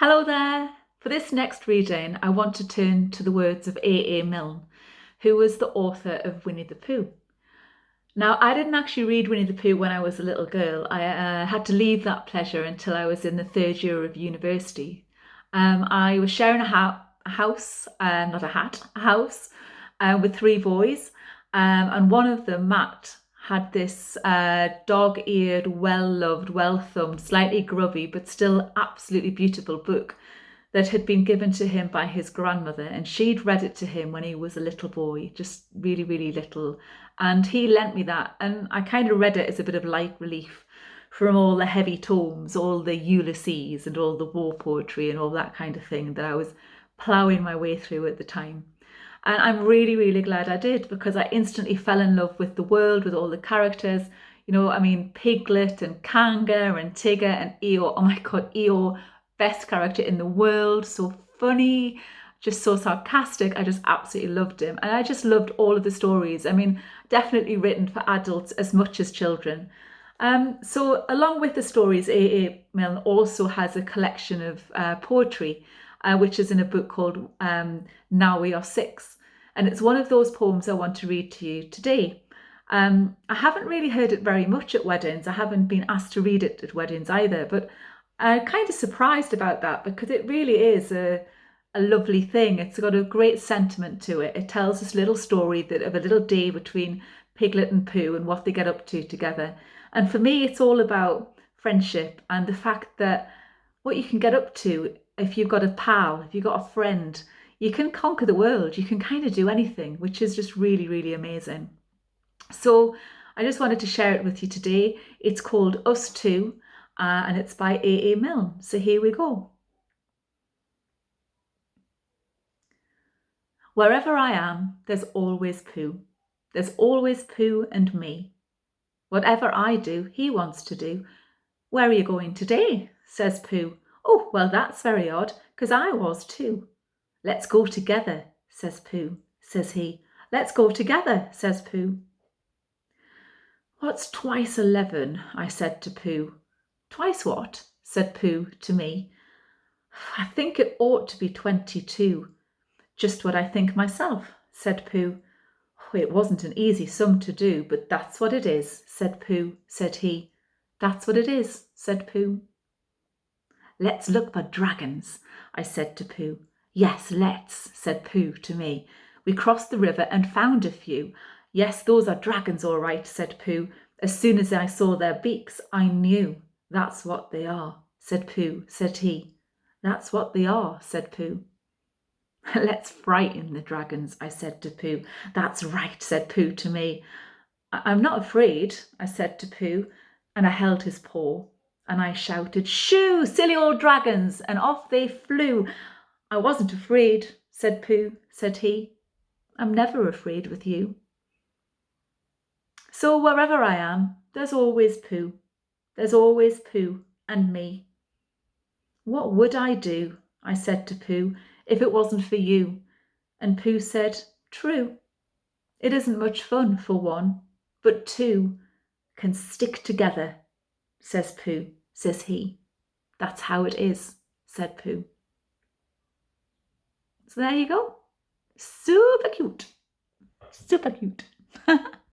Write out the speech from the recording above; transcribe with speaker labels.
Speaker 1: Hello there! For this next reading, I want to turn to the words of AA Milne, who was the author of Winnie the Pooh. Now, I didn't actually read Winnie the Pooh when I was a little girl. I had to leave that pleasure until I was in the third year of university. I was sharing a house, not a hat, a house with three boys, and one of them, Matt, had this dog-eared, well-loved, well-thumbed, slightly grubby, but still absolutely beautiful book that had been given to him by his grandmother, and she'd read it to him when he was a little boy, just really, really little. And he lent me that, and I kind of read it as a bit of light relief from all the heavy tomes, all the Ulysses and all the war poetry and all that kind of thing that I was ploughing my way through at the time. And I'm really, really glad I did, because I instantly fell in love with the world, with all the characters. Piglet and Kanga and Tigger and Eeyore. Oh my God, Eeyore, best character in the world. So funny, just so sarcastic. I just absolutely loved him. And I just loved all of the stories. Definitely written for adults as much as children. So along with the stories, AA Milne also has a collection of poetry, which is in a book called Now We Are Six. And it's one of those poems I want to read to you today. I haven't really heard it very much at weddings. I haven't been asked to read it at weddings either, but I'm kind of surprised about that, because it really is a lovely thing. It's got a great sentiment to it. It tells this little story of a little day between Piglet and Pooh and what they get up to together. And for me, it's all about friendship and the fact that what you can get up to if you've got a pal, if you've got a friend, you can conquer the world. You can kind of do anything, which is just really, really amazing. So I just wanted to share it with you today. It's called Us Two, and it's by AA Milne. So here we go. Wherever I am, there's always Pooh. There's always Pooh and me. Whatever I do, he wants to do. Where are you going today? Says Pooh. Oh, well, that's very odd, 'cause I was too. Let's go together, says Pooh, says he. Let's go together, says Pooh. What's twice 11? I said to Pooh. Twice what? Said Pooh to me. I think it ought to be 22. Just what I think myself, said Pooh. It wasn't an easy sum to do, but that's what it is, said Pooh, said he. That's what it is, said Pooh. Let's look for dragons, I said to Pooh. Yes, let's, said Pooh to me. We crossed the river and found a few. Yes, those are dragons all right, said Pooh. As soon as I saw their beaks, I knew. That's what they are, said Pooh, said he. That's what they are, said Pooh. Let's frighten the dragons, I said to Pooh. That's right, said Pooh to me. I'm not afraid, I said to Pooh, and I held his paw, and I shouted, Shoo, silly old dragons, and off they flew. I wasn't afraid, said Pooh, said he. I'm never afraid with you. So wherever I am, there's always Pooh. There's always Pooh and me. What would I do, I said to Pooh, if it wasn't for you? And Pooh said, True. It isn't much fun for one, but two can stick together, says Pooh, says he. That's how it is, said Pooh. So there you go. Super cute. Super cute.